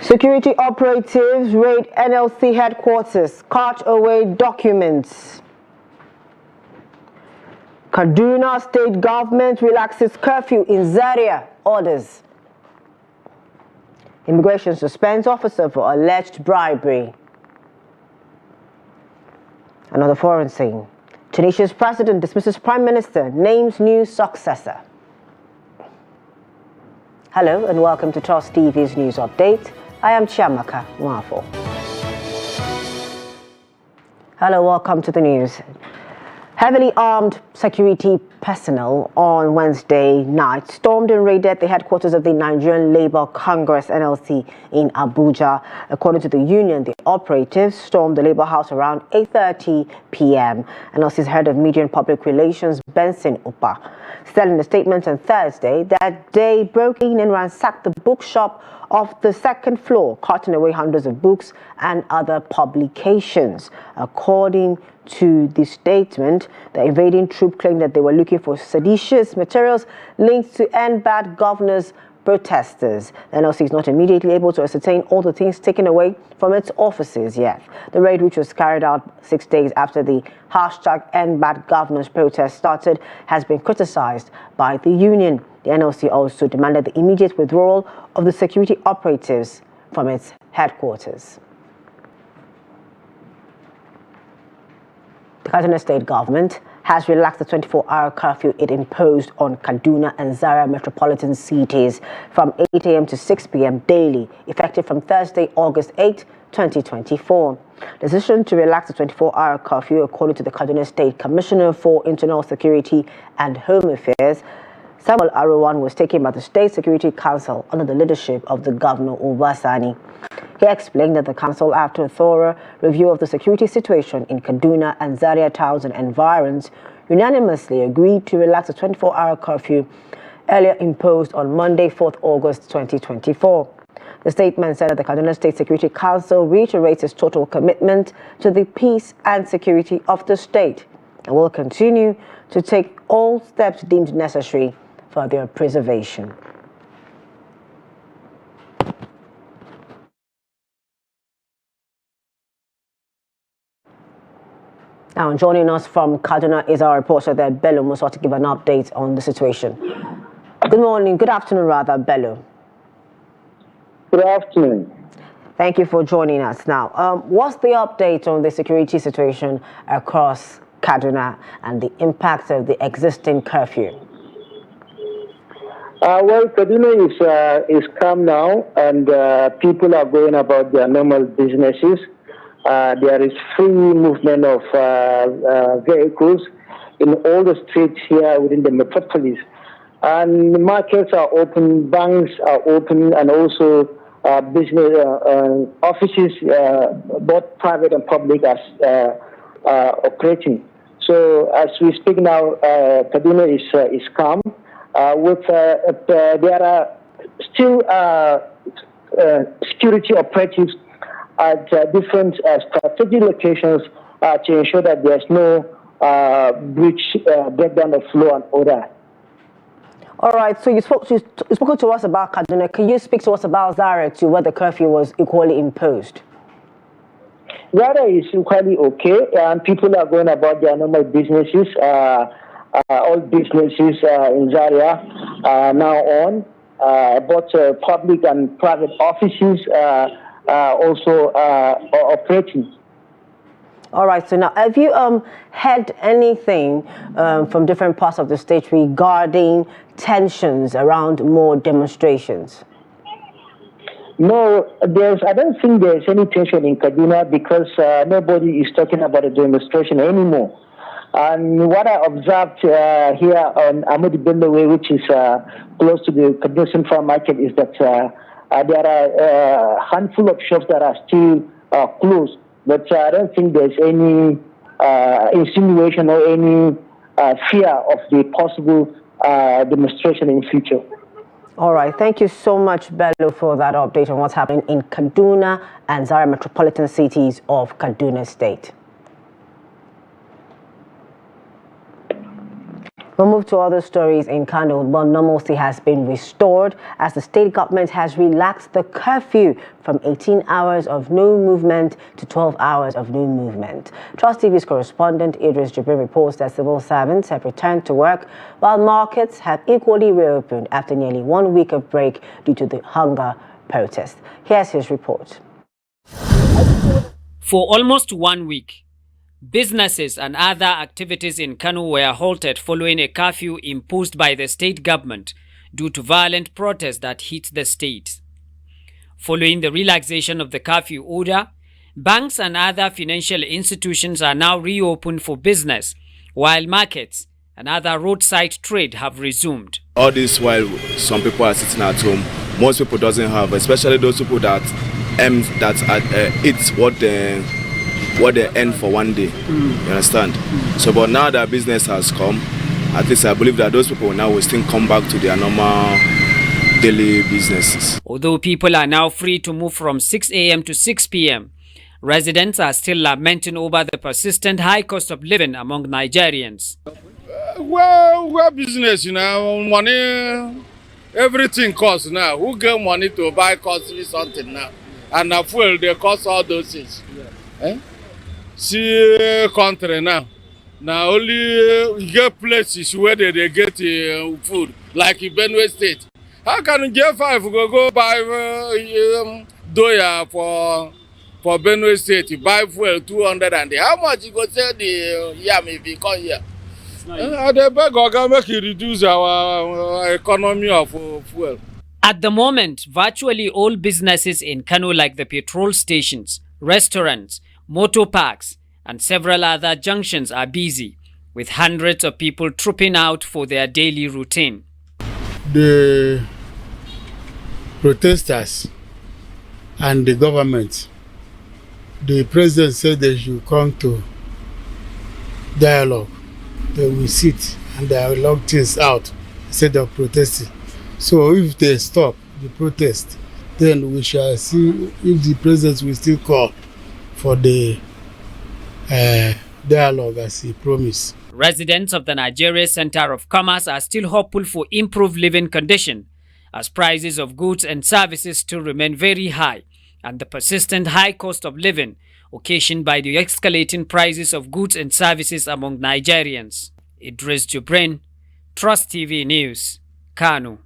Security operatives raid NLC headquarters, cart away documents. Kaduna state government relaxes curfew in Zaria, orders. Immigration suspends officer for alleged bribery. Another foreign scene. Tunisia's president dismisses prime minister, names new successor. Hello and welcome to Trust TV's news update. I am Chiamaka Mwafo. Hello, welcome to the news. Heavily armed security personnel on Wednesday night stormed and raided the headquarters of the Nigerian Labour Congress NLC in Abuja. According to the union, the operatives stormed the Labour House around 8:30 p.m. NLC's head of media and public relations, Benson Upa, said in a statement on Thursday that they broke in and ransacked the bookshop of the second floor, carting away hundreds of books and other publications. According to the statement, the invading troop claimed that they were looking for seditious materials linked to end bad governors protesters. The NLC is not immediately able to ascertain all the things taken away from its offices yet. The raid, which was carried out 6 days after the #EndBadGovernors protest started, has been criticized by the union. The NLC also demanded the immediate withdrawal of the security operatives from its headquarters. The Kaduna state government has relaxed the 24-hour curfew it imposed on Kaduna and Zaria metropolitan cities from 8 a.m. to 6 p.m. daily, effective from Thursday, August 8, 2024. The decision to relax the 24-hour curfew, according to the Kaduna State Commissioner for Internal Security and Home Affairs, Samuel Aruwan, was taken by the State Security Council under the leadership of the Governor Obasani. He explained that the council, after a thorough review of the security situation in Kaduna and Zaria towns and environs, unanimously agreed to relax the 24-hour curfew earlier imposed on Monday, 4th August 2024. The statement said that the Kaduna State Security Council reiterates its total commitment to the peace and security of the state and will continue to take all steps deemed necessary for their preservation. Now, joining us from Kaduna is our reporter there, Bello Musa, to give an update on the situation. Good morning, good afternoon rather, Bello. Good afternoon. Thank you for joining us. Now, what's the update on the security situation across Kaduna and the impact of the existing curfew? Well, Kaduna is calm now, and people are going about their normal businesses. There is free movement of vehicles in all the streets here within the metropolis. And markets are open, banks are open, and also business offices, both private and public, are operating. So as we speak now, Kaduna is calm. There are still security operatives at different strategic locations to ensure that there's no breakdown of law and order. All right, so you spoke to us about Kaduna. Can you speak to us about Zaria too, where the curfew was equally imposed? Zaria is equally okay, and people are going about their normal businesses. All businesses in Zaria now on, both public and private offices also operating. All right, so now have you heard anything from different parts of the state regarding tensions around more demonstrations? No, I don't think there's any tension in Kaduna because nobody is talking about a demonstration anymore. And what I observed here on Ahmadu Bello Way, which is close to the Kaduna Central Market, is that there are a handful of shops that are still closed. But I don't think there's any insinuation or any fear of the possible demonstration in future. All right. Thank you so much, Bello, for that update on what's happening in Kaduna and Zaria metropolitan cities of Kaduna State. We'll move to other stories in Kano. Well, normalcy has been restored as the state government has relaxed the curfew from 18 hours of no movement to 12 hours of no movement. Trust TV's correspondent Idris Jibril reports that civil servants have returned to work while markets have equally reopened after nearly 1 week of break due to the hunger protest. Here's his report. For almost 1 week, businesses and other activities in Kano were halted following a curfew imposed by the state government due to violent protests that hit the state. Following the relaxation of the curfew order, banks and other financial institutions are now reopened for business, while markets and other roadside trade have resumed. All this while some people are sitting at home, most people doesn't have, especially those people that eat what they earn for 1 day. You understand? So, but now that business has come, at least I believe that those people now will still come back to their normal daily businesses. Although people are now free to move from 6 a.m. to 6 p.m., residents are still lamenting over the persistent high cost of living among Nigerians. Well, business, you know, money, everything costs now. Who get money to buy costly something now? And fuel, they cost all those things. Yeah. Eh? See country now. Now only you get places where they get food, like in Benue State. How can J5 go buy doya for Benue State? You buy fuel 200 and how much you go sell the yam if you come here? They beg Oga make it reduce our economy of fuel. At the moment, virtually all businesses in Kano, like the petrol stations, restaurants, motor parks, and several other junctions are busy, with hundreds of people trooping out for their daily routine. The protesters and the government, the president said they should come to dialogue. They will sit and they will lock things out instead of protesting. So if they stop the protest, then we shall see if the president will still call for the dialogue as he promised. Residents of the Nigeria Center of Commerce are still hopeful for improved living conditions, as prices of goods and services still remain very high, and the persistent high cost of living occasioned by the escalating prices of goods and services among Nigerians. Idris Jibril, Trust TV News, Kano.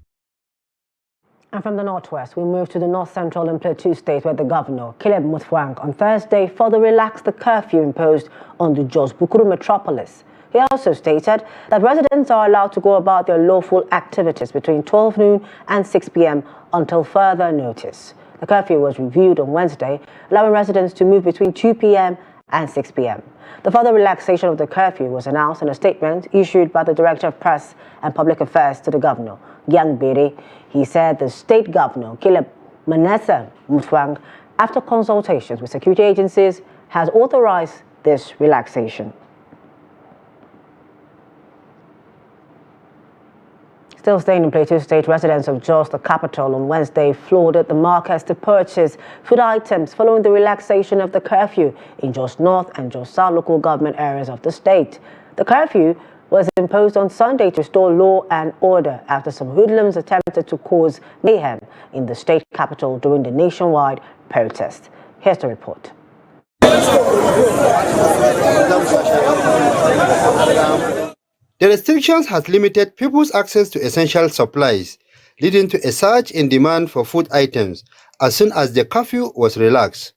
And from the northwest, we move to the north central and Plateau state, where the governor, Caleb Mutfwang, on Thursday further relaxed the curfew imposed on the Jos Bukuru metropolis. He also stated that residents are allowed to go about their lawful activities between 12 noon and 6 p.m. until further notice. The curfew was reviewed on Wednesday, allowing residents to move between 2 p.m. and 6 p.m. The further relaxation of the curfew was announced in a statement issued by the Director of Press and Public Affairs to the governor, Gyang Bere. He said the state governor, Caleb Mutfwang, after consultations with security agencies, has authorized this relaxation. Still staying in Plateau State, residents of Jos, the capital, on Wednesday flooded the markets to purchase food items following the relaxation of the curfew in Jos North and Jos South local government areas of the state. The curfew was imposed on Sunday to restore law and order after some hoodlums attempted to cause mayhem in the state capital during the nationwide protest. Here's the report. The restrictions has limited people's access to essential supplies, leading to a surge in demand for food items as soon as the curfew was relaxed.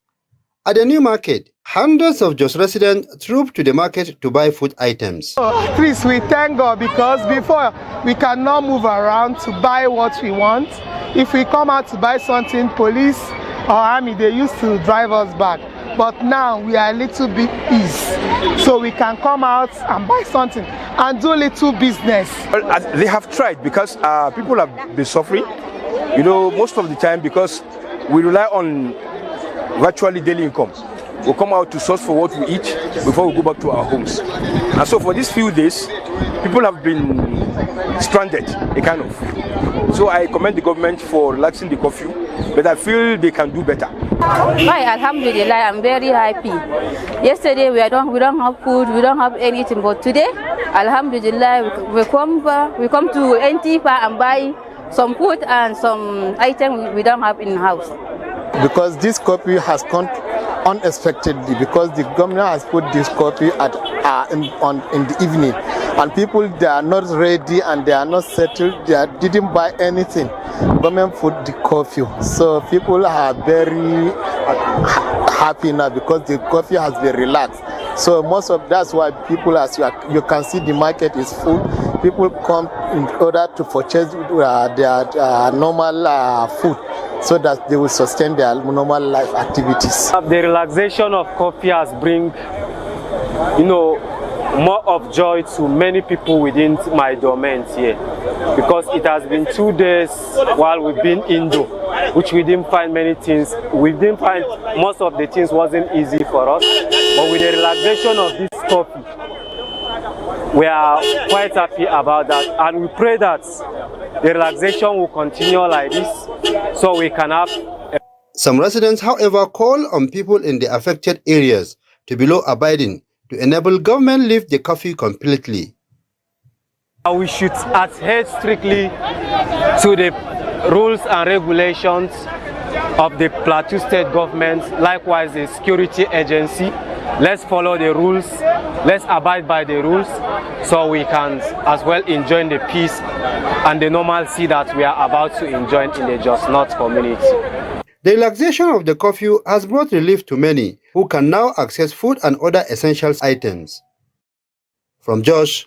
At the new market, hundreds of Jos residents trooped to the market to buy food items. Please, we thank God, because before we cannot move around to buy what we want. If we come out to buy something, police or army, they used to drive us back. But now we are a little bit easy, so we can come out and buy something and do a little business. Well, they have tried, because people have been suffering, most of the time, because we rely on virtually daily income. We come out to source for what we eat before we go back to our homes. And so for these few days, people have been stranded, kind of. So I commend the government for relaxing the curfew. but I feel they can do better. Hi, Alhamdulillah, I'm very happy. Yesterday we don't have food, we don't have anything, but today, Alhamdulillah, we come to Antifa and buy some food and some items we don't have in the house. Because this curfew has come unexpectedly, because the government has put this curfew in the evening, and people, they are not ready and they are not settled, they didn't buy anything. Government put the curfew, so people are very happy now because the curfew has been relaxed. So that's why people, as you can see, the market is full. People come in order to purchase their normal food, so that they will sustain their normal life activities. The relaxation of curfew has bring, more of joy to many people within my domain here, because it has been 2 days while we've been indoor, which we didn't find many things. We didn't find most of the things wasn't easy for us, but with the relaxation of this curfew, we are quite happy about that, and we pray that the relaxation will continue like this, so we can have. Some residents, however, call on people in the affected areas to be law-abiding to enable government lift the curfew completely. We should adhere strictly to the rules and regulations of the Plateau State government, likewise the security agency. Let's follow the rules, let's abide by the rules, so we can as well enjoy the peace and the normalcy that we are about to enjoy in the Just North community. The relaxation of the curfew has brought relief to many who can now access food and other essential items. From Jos,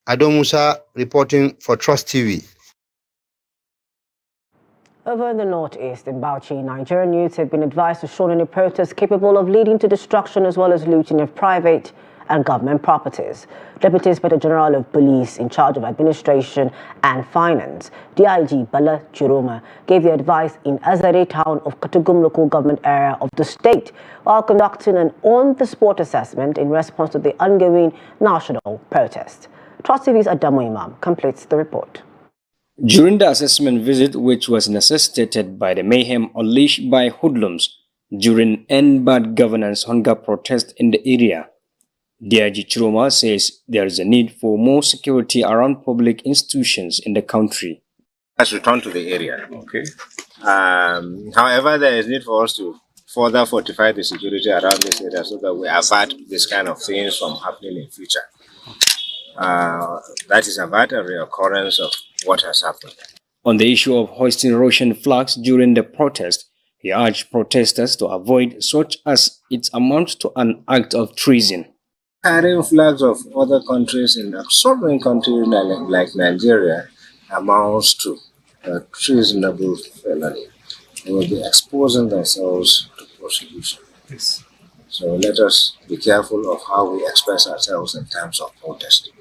Ado Musa reporting for Trust TV. Over in the northeast, in Bauchi, Nigerian youths have been advised to shun any protests capable of leading to destruction as well as looting of private and government properties. Deputy Inspector General of Police in charge of Administration and Finance, DIG Bala Chiroma, gave the advice in Azare town of Katugum local government area of the state while conducting an on-the-spot assessment in response to the ongoing national protest. Trust TV's Adamu Imam completes the report. During the assessment visit, which was necessitated by the mayhem unleashed by hoodlums during End Bad Governance hunger protest in the area, DIG Chiroma says there is a need for more security around public institutions in the country. Let's return to the area. Okay. However, there is need for us to further fortify the security around this area so that we avert this kind of things from happening in future. That is avert a reoccurrence of what has happened. On the issue of hoisting Russian flags during the protest, he urged protesters to avoid such as it amounts to an act of treason. Carrying flags of other countries in a sovereign country like Nigeria amounts to a treasonable felony. They will be exposing themselves to prosecution. Yes. So let us be careful of how we express ourselves in terms of protest.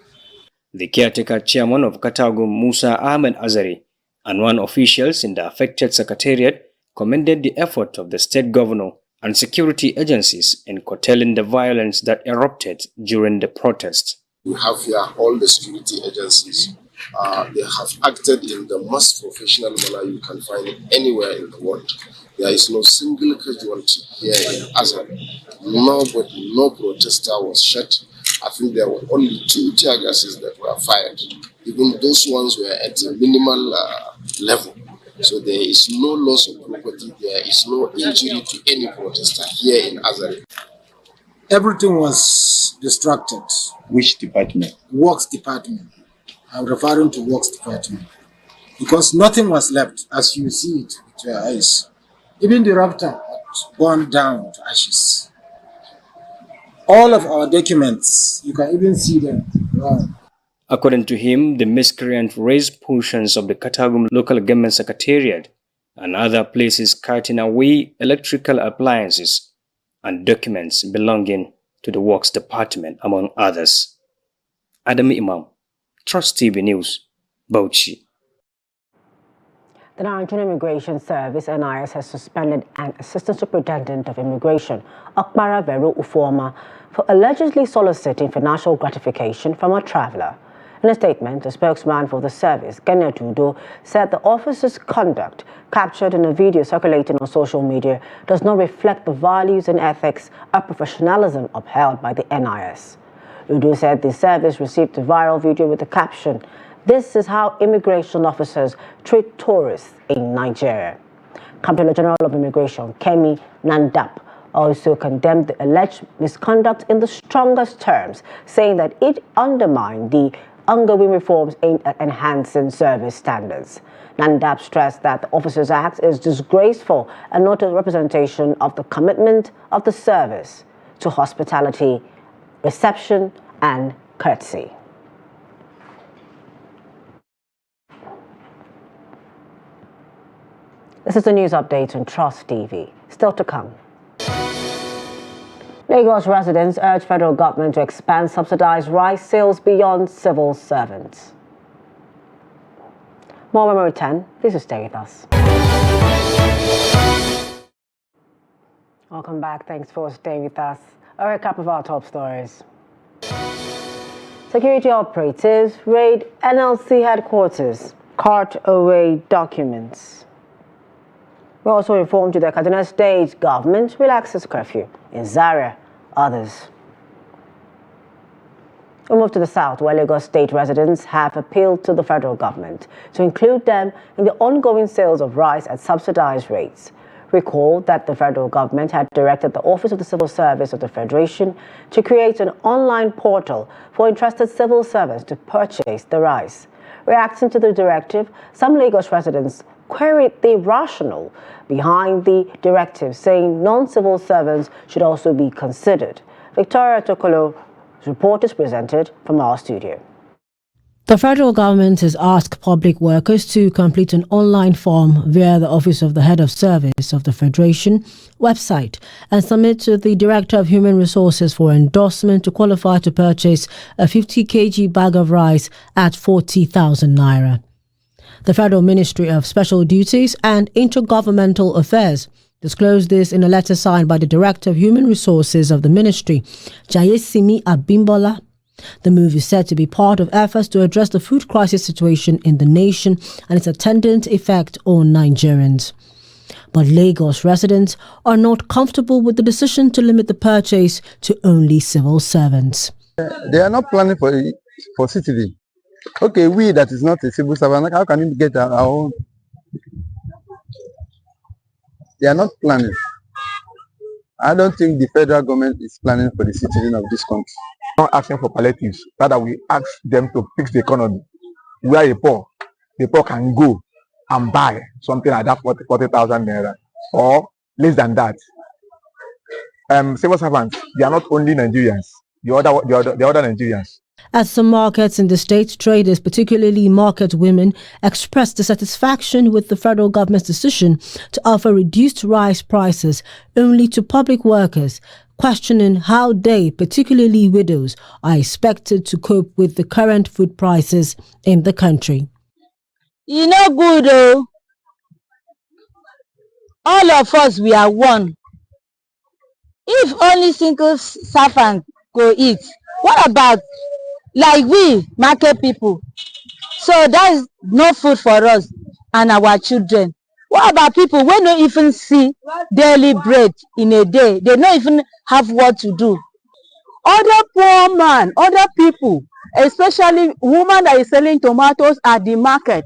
The caretaker chairman of Katagum, Musa Ahmed Azari, and one officials in the affected secretariat commended the effort of the state governor and security agencies in curtailing the violence that erupted during the protest. We have here all the security agencies. They have acted in the most professional manner you can find anywhere in the world. There is no single casualty here in Azari. No protester was shot. I think there were only 2 tear gases that were fired. Even those ones were at a minimal level. So there is no loss of property, there is no injury to any protester here in Azari. Everything was distracted. Which department? Works department. I'm referring to Works department. Because nothing was left, as you see it with your eyes. Even the raptor had gone down to ashes. All of our documents, you can even see them around. According to him, the miscreant raised portions of the Katagum local government secretariat and other places, carting away electrical appliances and documents belonging to the Works Department, among others. Adam Imam, Trust TV News, Bauchi. The Nigerian Immigration Service, NIS, has suspended an Assistant Superintendent of Immigration, Okpara Vero Uforma, for allegedly soliciting financial gratification from a traveler. In a statement, a spokesman for the service, Tudo, said the officer's conduct captured in a video circulating on social media does not reflect the values and ethics of professionalism upheld by the NIS. Udo said the service received a viral video with the caption, "This is how immigration officers treat tourists in Nigeria." Comptroller General of Immigration, Kemi Nandap, also condemned the alleged misconduct in the strongest terms, saying that it undermined the ongoing reforms aimed at enhancing service standards. Nandap stressed that the Officers Act is disgraceful and not a representation of the commitment of the service to hospitality, reception, and courtesy. This is the news update on Trust TV. Still to come. Lagos residents urge federal government to expand subsidized rice sales beyond civil servants. More when we return. Please stay with us. Welcome back. Thanks for staying with us. A recap of our top stories. Security operatives raid NLC headquarters, cart away documents. We also informed you that Kaduna State government relaxes curfew in Zaria, others. We move to the south, where Lagos State residents have appealed to the federal government to include them in the ongoing sales of rice at subsidized rates. Recall that the federal government had directed the Office of the Civil Service of the Federation to create an online portal for interested civil servants to purchase the rice. Reacting to the directive, some Lagos residents queried the rationale behind the directive, saying non-civil servants should also be considered. Victoria Tokolo's report is presented from our studio. The federal government has asked public workers to complete an online form via the Office of the Head of Service of the Federation website and submit to the Director of Human Resources for endorsement to qualify to purchase a 50 kg bag of rice at 40,000 naira. The Federal Ministry of Special Duties and Intergovernmental Affairs disclosed this in a letter signed by the Director of Human Resources of the Ministry, Jayesimi Abimbola. The move is said to be part of efforts to address the food crisis situation in the nation and its attendant effect on Nigerians. But Lagos residents are not comfortable with the decision to limit the purchase to only civil servants. They are not planning for citizen. Okay, we that is not a civil servant, how can we get our own? They are not planning. I don't think the federal government is planning for the citizen of this country. Not asking for palliatives, rather we ask them to fix the economy. Where the poor can go and buy something like that 40,000 naira or less than that. Civil servants, they are not only Nigerians, the other Nigerians. At some markets in the state, traders, particularly market women, expressed dissatisfaction with the federal government's decision to offer reduced rice prices only to public workers, questioning how they, particularly widows, are expected to cope with the current food prices in the country. You know good though. All of us, we are one. If only single servant go eat, what about like we market people? So that is no food for us and our children. What about people who don't even see daily bread in a day? They don't even have what to do. Other poor man, other people, especially woman that is selling tomatoes at the market,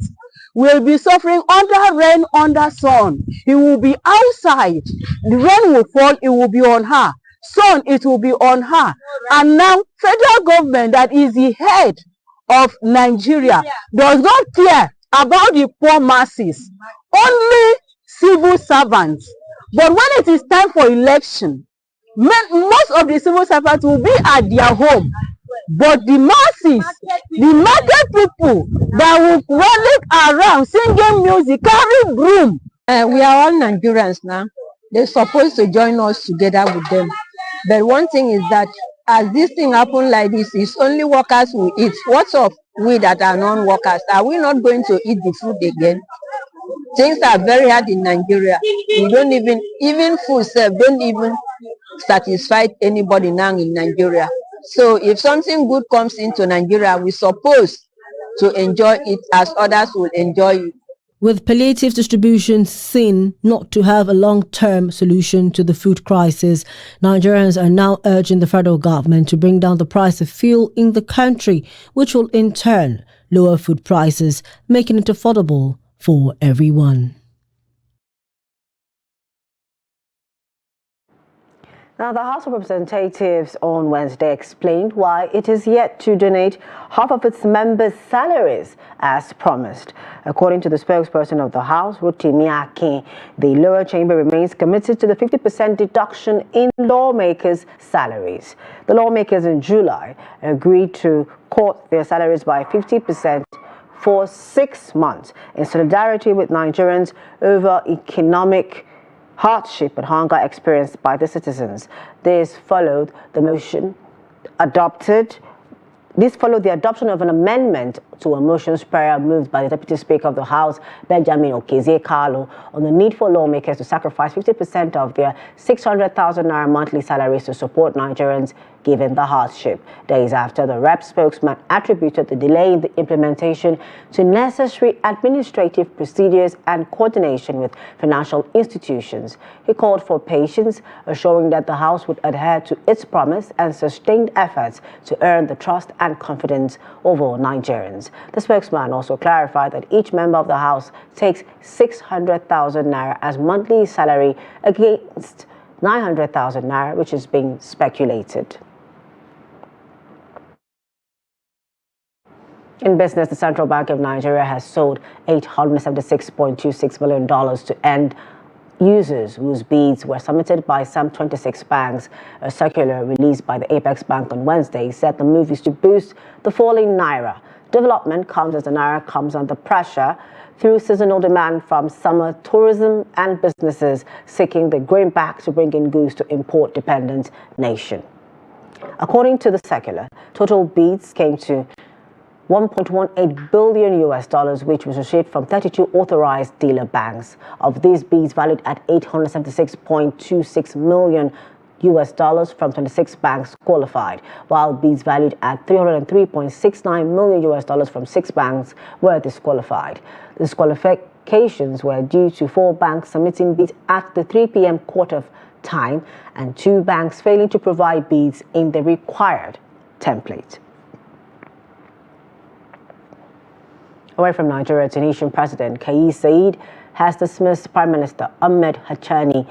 will be suffering under rain, under sun. He will be outside. The rain will fall, it will be on her. Sun, it will be on her. And now, federal government that is the head of Nigeria does not care about the poor masses. Only civil servants. But when it is time for election, most of the civil servants will be at their home. But the masses, the market people that will rally around singing music, carry broom. We are all Nigerians now. They're supposed to join us together with them. But one thing is that as this thing happen like this, it's only workers who eat. What's of we that are non-workers? Are we not going to eat the food again? Things are very hard in Nigeria. We don't even food serve don't even satisfy anybody now in Nigeria. So if something good comes into Nigeria, we suppose to enjoy it as others will enjoy it. With palliative distribution seen not to have a long-term solution to the food crisis, Nigerians are now urging the federal government to bring down the price of fuel in the country, which will in turn lower food prices, making it affordable for everyone. Now, the House of Representatives on Wednesday explained why it is yet to donate half of its members' salaries as promised. According to the spokesperson of the House, Rotimi Akin, the lower chamber remains committed to the 50% deduction in lawmakers' salaries. The lawmakers in July agreed to cut their salaries by 50% for 6 months in solidarity with Nigerians over economic hardship and hunger experienced by the citizens. This followed the adoption of an amendment to a motions prayer moved by the Deputy Speaker of the House, Benjamin Okezie-Kalu, on the need for lawmakers to sacrifice 50% of their 600,000 naira monthly salaries to support Nigerians given the hardship. Days after, the rep spokesman attributed the delay in the implementation to necessary administrative procedures and coordination with financial institutions. He called for patience, assuring that the House would adhere to its promise and sustained efforts to earn the trust and confidence of all Nigerians. The spokesman also clarified that each member of the House takes 600,000 naira as monthly salary against 900,000 naira, which is being speculated. In business, the Central Bank of Nigeria has sold $876.26 million to end users whose bids were submitted by some 26 banks. A circular released by the Apex Bank on Wednesday said the move is to boost the falling naira. Development comes as the naira comes under pressure through seasonal demand from summer tourism and businesses seeking the green back to bring in goods to import-dependent nation. According to the circular, total bids came to $1.18 billion, which was received from 32 authorized dealer banks. Of these bids valued at $876.26 million from 26 banks qualified, while bids valued at $303.69 million from 6 banks were disqualified. Disqualifications were due to 4 banks submitting bids at the 3 p.m. quarter time and 2 banks failing to provide bids in the required template. Away from Nigeria, Tunisian President Kais Saied has dismissed Prime Minister Ahmed Hachani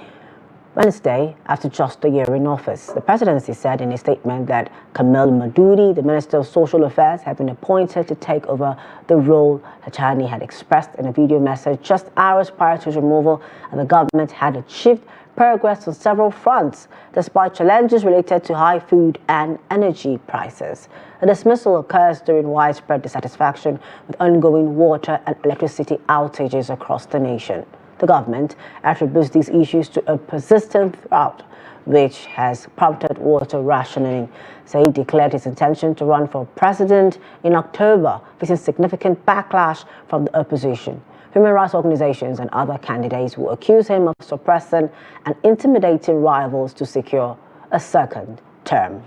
Wednesday after just a year in office. The presidency said in a statement that Kamel Madoudi, the Minister of Social Affairs, had been appointed to take over the role Hachani had expressed in a video message just hours prior to his removal, and the government had achieved progress on several fronts, despite challenges related to high food and energy prices. The dismissal occurs during widespread dissatisfaction with ongoing water and electricity outages across the nation. The government attributes these issues to a persistent drought, which has prompted water rationing. Said declared his intention to run for president in October, facing significant backlash from the opposition. Human rights organizations and other candidates will accuse him of suppressing and intimidating rivals to secure a second term.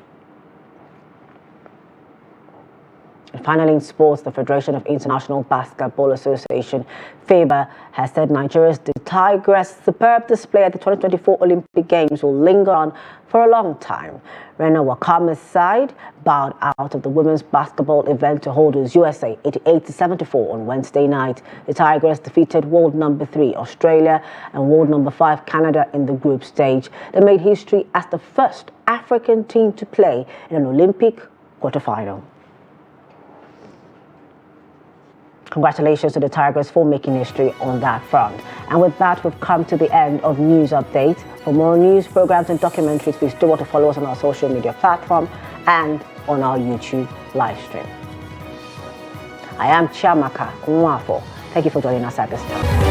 And finally, in sports, the Federation of International Basketball Association, FIBA, has said Nigeria's Tigress' superb display at the 2024 Olympic Games will linger on for a long time. Rena Wakama's side bowed out of the women's basketball event to holders USA 88-74 on Wednesday night. The Tigress defeated world number 3 Australia and world number 5 Canada in the group stage. They made history as the first African team to play in an Olympic quarterfinal. Congratulations to the Tigers for making history on that front. And with that, we've come to the end of News Update. For more news, programs and documentaries, please do want to follow us on our social media platform and on our YouTube live stream. I am Chiamaka Nwafo. Thank you for joining us at this time.